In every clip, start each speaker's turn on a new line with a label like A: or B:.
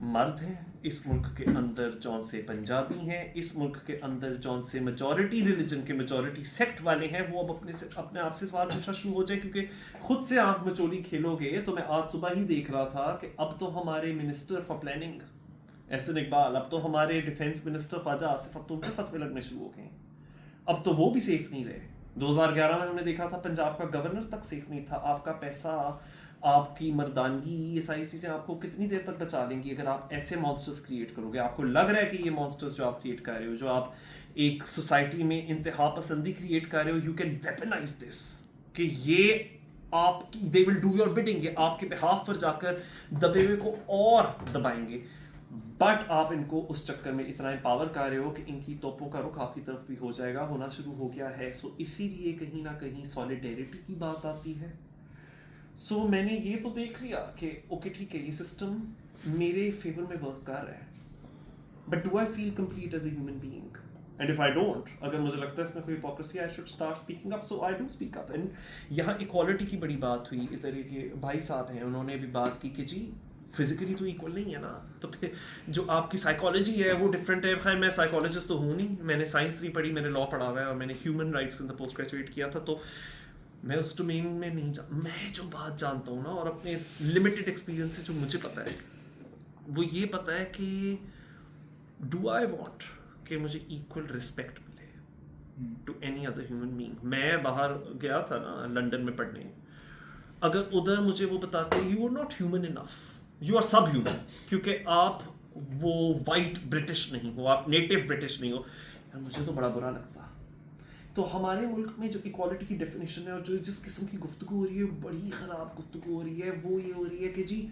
A: مرد ہیں اس ملک کے اندر جون سے پنجابی ہیں, اس ملک کے اندر جون سے میجورٹی ریلیجن کے میجورٹی سیکٹ والے ہیں, وہ اب اپنے آپ سے سوال پوچھنا شروع ہو جائے, کیونکہ خود سے آنکھ مچولی کھیلو گے. تو میں آج صبح ہی دیکھ رہا تھا کہ اب تو ہمارے minister for planning Ahsan Iqbal, اب تو ہمارے ڈیفینس منسٹر خواجہ آصف, اب تو ان کے فتوے لگنے شروع ہو گئے. اب تو وہ بھی سیف نہیں رہے. 2011 میں ہم نے دیکھا تھا پنجاب کا گورنر تک سیف نہیں تھا. آپ کا پیسہ, آپ کی مردانگی, یہ ساری چیزیں آپ کو کتنی دیر تک بچا لیں گی اگر آپ ایسے مانسٹرز کریٹ کرو گے. آپ کو لگ رہا ہے کہ یہ مانسٹرز جو آپ کریٹ کر رہے ہو, جو آپ ایک سوسائٹی میں انتہا پسندی کریٹ کر رہے ہو, یو کین ویپنائز دس, کہ یہ آپ کی دے ول ڈو یور بڈنگ, یہ آپ کے بہاف پر جا کر دبے ہوئے کو اور دبائیں گے. بٹ آپ ان کو اس چکر میں اتنا امپاور کر رہے ہو کہ ان کی توپوں کا رخ آپ کی طرف بھی ہو جائے گا, ہونا شروع ہو گیا ہے. سو اسی لیے کہیں نہ کہیں سالیڈیرٹی کی بات آتی ہے. سو میں نے یہ تو دیکھ لیا کہ اوکے ٹھیک ہے, یہ سسٹم میرے فیور میں ورک کر رہا ہے, but do I feel complete as a human being? And if I don't, اگر مجھے لگتا ہے اس میں کوئی hypocrisy, I should start speaking up. So I do speak up. And یہاں ایکوالٹی کی بڑی بات ہوئی. ادھر کے بھائی صاحب ہیں, انہوں نے بھی بات کی کہ جی فزیکلی تو ایکول نہیں ہے نا, تو پھر جو آپ کی سائیکالوجی ہے وہ ڈفرینٹ ہے. خیر میں سائیکالوجسٹ تو ہوں نہیں, میں نے سائنس نہیں پڑھی, میں نے لا پڑھا ہوا ہے, اور میں نے ہیومن رائٹس کے اندر پوسٹ گریجویٹ کیا تھا. تو میں اس ڈومین میں نہیں میں جو بات جانتا ہوں نا, اور اپنے لمیٹڈ ایکسپیرینس سے جو مجھے پتہ ہے, وہ یہ پتہ ہے کہ ڈو آئی وانٹ کہ مجھے ایکول رسپیکٹ ملے to any other human being. میں باہر گیا تھا نا لنڈن میں پڑھنے, اگر ادھر مجھے وہ بتاتے you are not human enough, you are sub human, کیونکہ آپ وہ وائٹ برٹش نہیں ہو, آپ نیٹو برٹش نہیں ہو, مجھے تو بڑا برا لگتا. تو ہمارے ملک میں جو ایکوالٹی کی ڈیفینیشن ہے, اور جو جس قسم کی گفتگو ہو رہی ہے, بڑی خراب گفتگو ہو رہی ہے. وہ یہ ہو رہی ہے کہ جی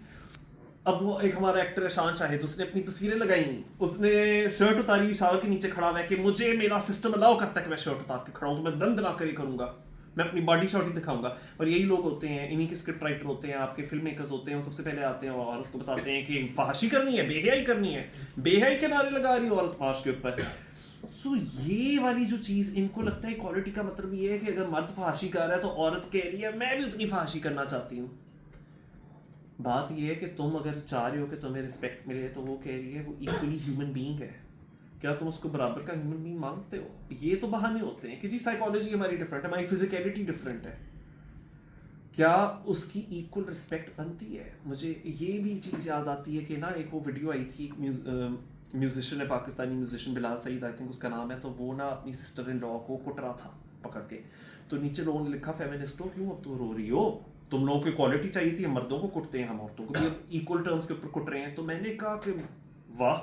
A: اب وہ ایک ہمارا ایکٹر ہے شان شاہد, اس نے اپنی تصویریں لگائی, اس نے شرٹ اتاری, شاور کے نیچے کھڑا ہوا ہے کہ مجھے میرا سسٹم الاؤ کرتا ہے کہ میں شرٹ اتار کے کھڑا ہوں, تو میں دن دنا کر ہی کروں گا, میں اپنی باڈی شاٹ ہی دکھاؤں گا. اور یہی لوگ ہوتے ہیں, انہیں کے اسکرپٹ رائٹر ہوتے ہیں, آپ کے فلم میکرز ہوتے ہیں, وہ سب سے پہلے آتے ہیں اور عورت کو بتاتے ہیں کہ فحاشی کرنی ہے, بے حیائی کرنی ہے, بے حیائی کے نعرے لگا رہی ہے عورت معاش کے اوپر. سو یہ والی جو چیز ان کو لگتا ہے ایکوالٹی کا مطلب یہ ہے کہ اگر مرد فحاشی کر رہا ہے تو عورت کہہ رہی ہے میں بھی اتنی فحاشی کرنا چاہتی ہوں. بات یہ ہے کہ تم اگر چاہ رہے ہو کہ تمہیں رسپیکٹ ملے, تو وہ کہہ رہی ہے وہ ایکولی ہیومن بینگ ہے, کیا تم اس کو برابر کا ہیومن بینگ مانگتے ہو؟ یہ تو بہانے ہوتے ہیں کہ جی سائیکالوجی ہماری ڈفرینٹ ہے, ہماری فزیکیلٹی ڈفرینٹ ہے, کیا اس کی ایکول رسپیکٹ بنتی ہے؟ مجھے یہ بھی چیز یاد آتی ہے کہ نا ایک وہ ویڈیو آئی تھی, ایک میوزیشین ہے, Pakistani musician Bilal Saeed I think اس کا نام ہے, تو وہ نا اپنی سسٹر ان لا کو کٹ رہا تھا پکڑ کے, تو نیچے لوگوں نے لکھا فیمنسٹوں کیوں اب تو رو رہی ہو, تم لوگوں کو ایکوالٹی چاہیے تھی, ہم مردوں کو کٹتے ہیں, ہم عورتوں کو بھی ایکول ٹرمز کے اوپر کٹ رہے ہیں. تو میں نے کہا کہ واہ,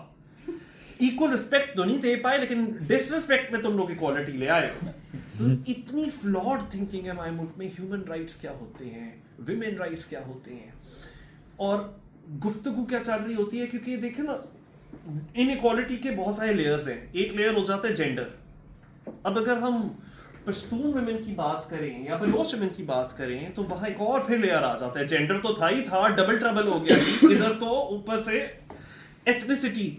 A: ایکول رسپیکٹ تو نہیں دے پائے لیکن ڈس رسپیکٹ میں تم لوگ ایکوالٹی لے آئے ہو. اتنی فلاڈ تھنکنگ ہے ہمارے ملک میں. ہیومن رائٹس کیا ہوتے ہیں, ویمن رائٹس کیا ہوتے ہیں, اور گفتگو کیا چل رہی ہوتی ہے. کیونکہ دیکھیں نا ان ایکوالٹی کے بہت سارے لیئرز ہیں. ایک لیئر ہو جاتا ہے جینڈر. اب اگر ہم پشتون ویمن کی بات کریں یا بلوچ ویمن کی بات کریں تو وہاں ایک اور پھر لیئر آ جاتا ہے. جینڈر تو تھا ہی تھا, ڈبل ٹربل ہو گیا, ادھر تو اوپر سے ایتھنیسٹی.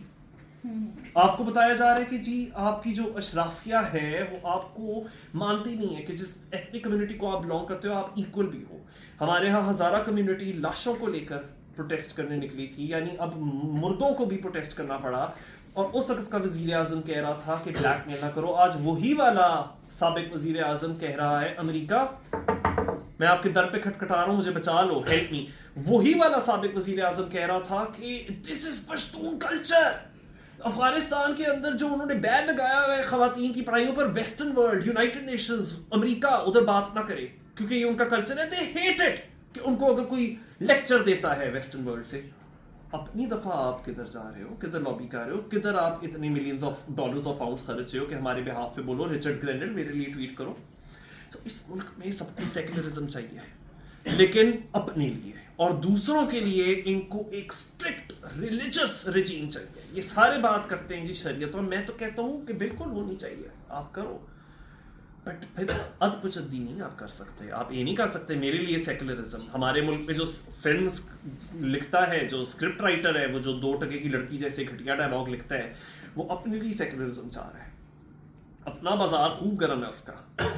A: آپ کو بتایا جا رہا ہے کہ جی آپ کی جو اشرافیہ ہے وہ آپ کو مانتی نہیں ہے کہ جس ایتھنک کمیونٹی کو آپ بلانگ کرتے ہو آپ ایکول بھی ہو. ہمارے ہاں ہزارہ کمیونٹی لاشوں کو لے کر پروٹیسٹ کرنے نکلی تھی, یعنی اب مردوں کو بھی پروٹیسٹ کرنا پڑا. اور اس وقت کا وزیر اعظم کہہ رہا تھا کہ بلیک میل نہ کرو. آج وہی والا سابق وزیر اعظم کہہ رہا ہے امریکہ میں آپ کے در پہ کھٹکھٹا رہا ہوں, مجھے بچا لو, ہیلپ می. وہی والا سابق وزیر اعظم کہہ رہا تھا کہ دس از پشتون کلچر. افغانستان کے اندر جو انہوں نے بین لگایا ہوا ہے خواتین کی پڑھائیوں پر, ویسٹرن ورلڈ, یونائٹڈ نیشنز, امریکہ ادھر بات نہ کرے کیونکہ یہ ان کا کلچر ہے. دے ہیٹ اٹ کہ ان کو اگر کوئی لیکچر دیتا ہے ویسٹرن ورلڈ سے. اپنی دفعہ آپ کدھر جا رہے ہو, کدھر لابی کر رہے ہو, کدھر آپ اتنے ملینز آف ڈالرز اور پاؤنڈز خرچ رہے ہو کہ ہمارے بہاف پہ بولو رچرڈ گرینڈل میرے لیے ٹویٹ کرو. تو اس ملک میں سب کو سیکولرزم چاہیے لیکن اپنے لیے, اور دوسروں کے لیے ان کو ایک اسٹرکٹ ریلیجس ریجیم چاہیے. یہ سارے بات کرتے ہیں جی شریعت, اور میں تو کہتا ہوں کہ بالکل ہونی چاہیے, آپ کرو, بٹ پھر ادپچدی نہیں آپ کر سکتے. آپ یہ نہیں کر سکتے میرے لیے سیکولرزم. ہمارے ملک میں جو فلمز لکھتا ہے, جو اسکرپٹ رائٹر ہے, وہ جو 2 ٹکے کی لڑکی جیسے گھٹیا ڈائلاگ لکھتا ہے, وہ اپنے لیے سیکولرزم چاہ رہا ہے. اپنا بازار خوب گرم ہے اس کا,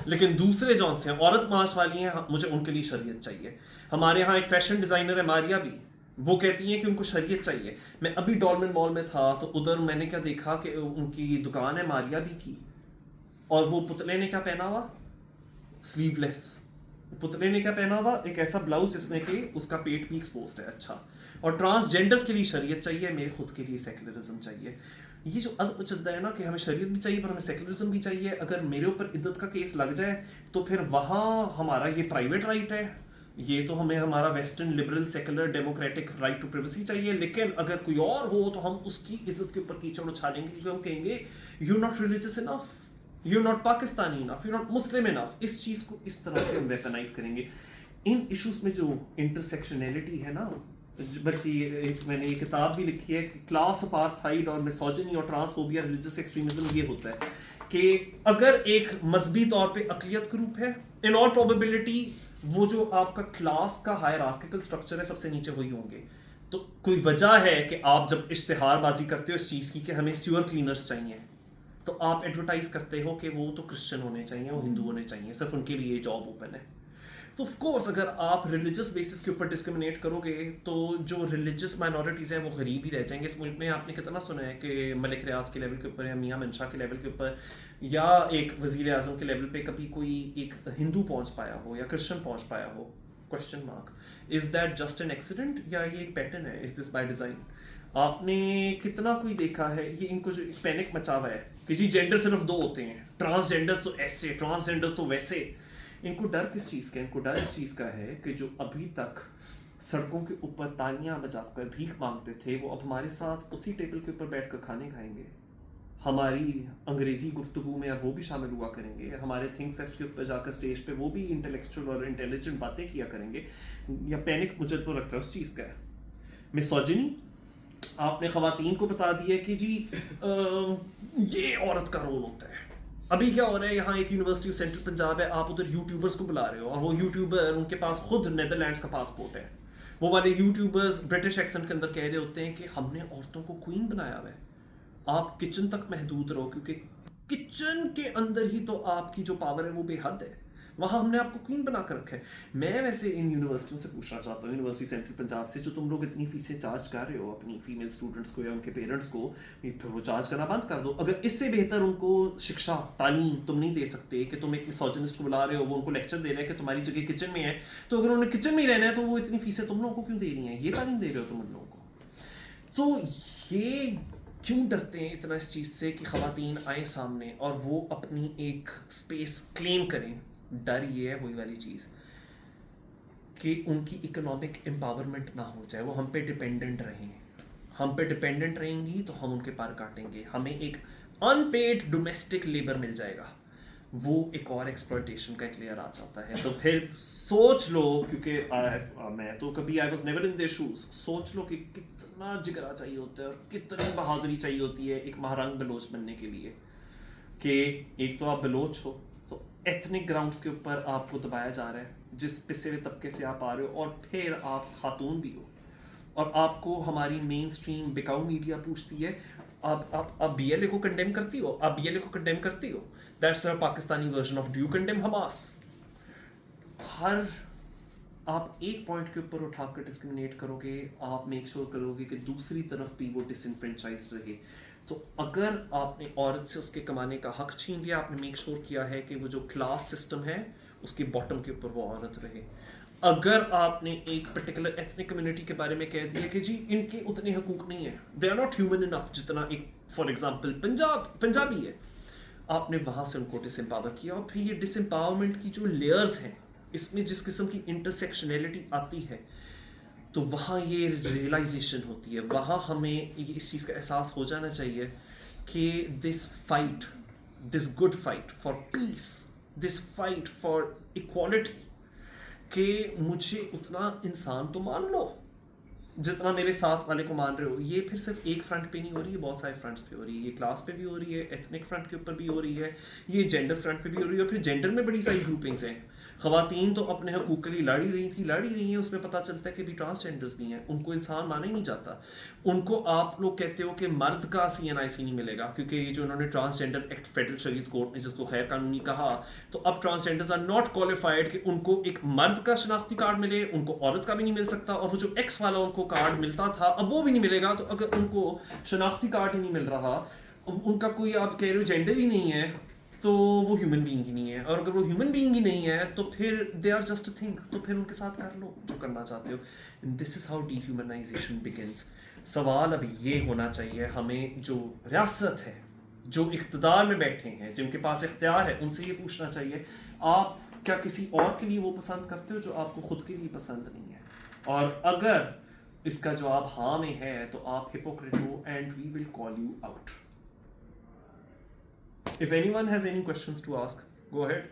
A: لیکن دوسرے جون سے عورت معاش والی ہیں, مجھے ان کے لیے شریعت چاہیے. ہمارے یہاں ایک فیشن ڈیزائنر ہے ماریا بھی, وہ کہتی ہیں کہ ان کو شریعت چاہیے. میں ابھی ڈالمن مال میں تھا تو ادھر میں نے کیا دیکھا کہ ان کی دکان ہے ماریا بھی کی, اور وہ پتلے نے کیا پہنا ہوا, سلیو لیس. پتلے نے کیا پہنا ہوا, ایک ایسا بلاؤز جس میں کہ اس کا پیٹ بھی ایکسپوزڈ ہے. اچھا, اور ٹرانسجینڈرز کے لیے شریعت چاہیے, میرے خود کے لیے سیکولرزم چاہیے. یہ جو ادب چلتا ہے نا کہ ہمیں شریعت بھی چاہیے پر ہمیں سیکولرزم بھی چاہیے, اگر میرے اوپر عدت کا کیس لگ جائے تو پھر وہاں ہمارا یہ پرائیویٹ رائٹ ہے, یہ تو ہمیں ہمارا western liberal secular democratic right to privacy چاہیے. لیکن اگر کوئی اور ہو تو ہم اس کی عزت کے اوپر کیچڑ اچھالیں گے, کیونکہ ہم کہیں گے you not religious enough, you not Pakistani enough, you not Muslim enough. اس چیز کو اس طرح سے ہم ویپنائز کریں گے. ان ایشوز میں جو انٹرسیکشنلٹی ہے نا, بلکہ میں نے یہ کتاب بھی لکھی ہے کہ کلاس اپارتھائڈ اور میسوجنی اور ٹرانسفوبیا ریلیجس ایکسٹریمزم یہ ہوتا ہے کہ اگر ایک مذہبی طور پہ اقلیت گروپ ہے, ان آل پروبیبلٹی وہ جو آپ کا کلاس کا ہائرارکیکل اسٹرکچر ہے سب سے نیچے وہی ہوں گے. تو کوئی وجہ ہے کہ آپ جب اشتہار بازی کرتے ہو اس چیز کی کہ ہمیں سیور کلینرز چاہیے, تو آپ ایڈورٹائز کرتے ہو کہ وہ تو کرسچن ہونے چاہیے, وہ ہندو ہونے چاہیے, صرف ان کے لیے جاب اوپن ہے. تو آف کورس اگر آپ ریلیجس بیسس کے اوپر ڈسکرمنیٹ کرو گے تو جو ریلیجس مائنورٹیز ہیں وہ غریب ہی رہ جائیں گے. اس ملک میں آپ نے کتنا سنا ہے کہ ملک ریاض کے لیول کے اوپر یا میاں منشا کے لیول کے اوپر یا ایک وزیر اعظم کے لیول پہ کبھی کوئی ایک ہندو پہنچ پایا ہو یا کرسچن پہنچ پایا ہو؟ Question mark. Is that just an accident یا یہ ایک پیٹرن ہے؟ Is this by design? آپ نے کتنا کوئی دیکھا ہے یہ ان کو جو پینک مچا ہوا ہے کہ جی جینڈر صرف دو ہوتے ہیں, ٹرانسجینڈرز تو ایسے, ٹرانسجینڈرز تو ویسے. ان کو ڈر کس چیز کا؟ ان کو ڈر اس چیز کا ہے کہ جو ابھی تک سڑکوں کے اوپر تالیاں بجا کر بھیک مانگتے تھے وہ اب ہمارے ساتھ اسی ٹیبل کے اوپر بیٹھ کر کھانے کھائیں گے, ہماری انگریزی گفتگو میں اب وہ بھی شامل ہوا کریں گے, ہمارے تھنک فیسٹ کے اوپر جا کر اسٹیج پہ وہ بھی انٹلیکچوئل اور انٹیلیجنٹ باتیں کیا کریں گے. یا پینک مجھے تو لگتا ہے اس چیز کا ہے. میسوجنی, آپ نے خواتین کو بتا دیا کہ جی یہ عورت کا رول ہوتا ہے. ابھی کیا ہو رہا ہے, یہاں ایک یونیورسٹی آف سینٹرل پنجاب ہے, آپ ادھر یوٹیوبرز کو بلا رہے ہو اور وہ یوٹیوبر ان کے پاس خود نیدرلینڈس کا پاسپورٹ ہے. وہ والے یوٹیوبرز برٹش ایکسنٹ کے اندر کہہ رہے ہوتے ہیں کہ ہم نے عورتوں کو کوئین بنایا ہوا ہے, آپ کچن تک محدود رہو, کیونکہ کچن کے اندر ہی تو آپ کی جو پاور ہے وہ بے حد ہے, وہاں ہم نے آپ کو کوئین بنا کر رکھا ہے. میں ویسے ان یونیورسٹیوں سے پوچھنا چاہتا ہوں, یونیورسٹی سینٹرل پنجاب سے, جو تم لوگ اتنی فیسیں چارج کر رہے ہو اپنی فیمیل اسٹوڈنٹس کو یا ان کے پیرنٹس کو, پھر وہ چارج کرنا بند کر دو. اگر اس سے بہتر ان کو شکشا تعلیم تم نہیں دے سکتے کہ تم ایک میسوجنسٹ کو بلا رہے ہو, وہ ان کو لیکچر دے رہے ہیں کہ تمہاری جگہ کچن میں ہے, تو اگر انہیں کچن میں ہی رہنا ہے تو وہ اتنی فیسیں تم لوگوں کو کیوں دے رہی ہیں؟ یہ تعلیم دے رہے ہو تم ان لوگوں کو. تو یہ کیوں ڈرتے ہیں اتنا اس چیز سے کہ خواتین آئیں سامنے اور وہ اپنی ایک اسپیس کلیم کریں؟ ڈر یہ ہے وہی والی چیز کہ ان کی اکنامک امپاورمنٹ نہ ہو جائے, وہ ہم پہ ڈپینڈنٹ رہیں. ہم پہ ڈپینڈنٹ رہیں گی تو ہم ان کے پار کاٹیں گے, ہمیں ایک ان پیڈ ڈومیسٹک لیبر مل جائے گا, وہ ایک اور ایکسپلوٹیشن کا ایک لیئر آ جاتا ہے. تو پھر سوچ لو, کیونکہ میں تو کبھی I was never in their shows, سوچ لو کہ کتنا جگرا چاہیے ہوتا ہے اور کتنی بہادری چاہیے ہوتی ہے ایک مہرنگ بلوچ بننے کے لیے. کہ ایک تو آپ بلوچ ہو تو ایتھنک گراؤنڈس کے اوپر آپ کو دبایا جا رہا ہے, جس پسے ہوئے طبقے سے آپ آ رہے ہو, اور پھر آپ خاتون بھی ہو, اور آپ کو ہماری مین اسٹریم بکاؤ میڈیا پوچھتی ہے آپ بی ایل اے کو کنڈیم کرتی ہو, آپ بی ایل اے کو کنڈیم کرتی ہو, that's our Pakistani version of do you condemn Hamas. ہر آپ ایک پوائنٹ کے اوپر اٹھا کر ڈسکرمنیٹ کرو گے, آپ میک شور کرو گے کہ دوسری طرف بھی وہ ڈس انفرینچائزڈ رہے. تو اگر آپ نے عورت سے اس کے کمانے کا حق چھین لیا, آپ نے میک شور کیا ہے کہ وہ جو کلاس سسٹم ہے اس کے باٹم کے اوپر وہ عورت رہے. اگر آپ نے ایک پرٹیکولر ایتھنک کمیونٹی کے بارے میں کہہ دیا کہ جی ان کے اتنے حقوق نہیں ہیں, دے آر ناٹ ہیومن انف, جتنا ایک فار ایگزامپل پنجابی ہے, آپ نے وہاں سے ان کو ڈس امپاور کیا. اور پھر یہ ڈس امپاورمنٹ کی جو لیئرز ہیں, اس میں جس قسم کی انٹرسیکشنلٹی آتی ہے تو وہاں یہ ریئلائزیشن ہوتی ہے, وہاں ہمیں اس چیز کا احساس ہو جانا چاہیے کہ this fight, this good fight for peace, this fight for equality, کہ مجھے اتنا انسان تو مان لو جتنا میرے ساتھ والے کو مان رہے ہو. یہ پھر صرف ایک فرنٹ پہ نہیں ہو رہی ہے, بہت سارے فرنٹس پہ ہو رہی ہے. یہ کلاس پہ بھی ہو رہی ہے, ایتھنک فرنٹ کے اوپر بھی ہو رہی ہے, یہ جینڈر فرنٹ پہ بھی ہو رہی ہے, اور پھر جینڈر میں بڑی ساری گروپنگز ہیں. خواتین تو اپنے حقوق کے لیے لڑ ہی رہی ہیں. اس میں پتہ چلتا ہے کہ بھی ٹرانسجینڈرز بھی ہیں, ان کو انسان مانا ہی نہیں جاتا. ان کو آپ لوگ کہتے ہو کہ مرد کا CNIC نہیں ملے گا, کیونکہ یہ جو انہوں نے ٹرانسجینڈر ایکٹ فیڈرل شریعت کورٹ نے جس کو غیر قانونی کہا, تو اب ٹرانسجینڈرز آر ناٹ کوالیفائڈ کہ ان کو ایک مرد کا شناختی کارڈ ملے, ان کو عورت کا بھی نہیں مل سکتا. اور وہ جو ایکس والا ان کو کارڈ ملتا تھا اب وہ بھی نہیں ملے گا. تو اگر ان کو شناختی کارڈ ہی نہیں مل رہا, ان کا کوئی آپ کہہ رہے ہو جینڈر ہی نہیں ہے, تو وہ ہیومن بینگ ہی نہیں ہے. اور اگر وہ ہیومن بینگ ہی نہیں ہے تو پھر they are just a thing, تو پھر ان کے ساتھ کر لو جو کرنا چاہتے ہو. دس is how D humanisation begins. سوال اب یہ ہونا چاہیے ہمیں, جو ریاست ہے, جو اقتدار میں بیٹھے ہیں, جن کے پاس اختیار ہے, ان سے یہ پوچھنا چاہیے آپ کیا کسی اور کے لیے وہ پسند کرتے ہو جو آپ کو خود کے لیے پسند نہیں ہے؟ اور اگر اس کا جواب ہاں میں ہے تو آپ ہپوکریٹ ہو and we will call you out. If anyone has any questions to ask, go ahead.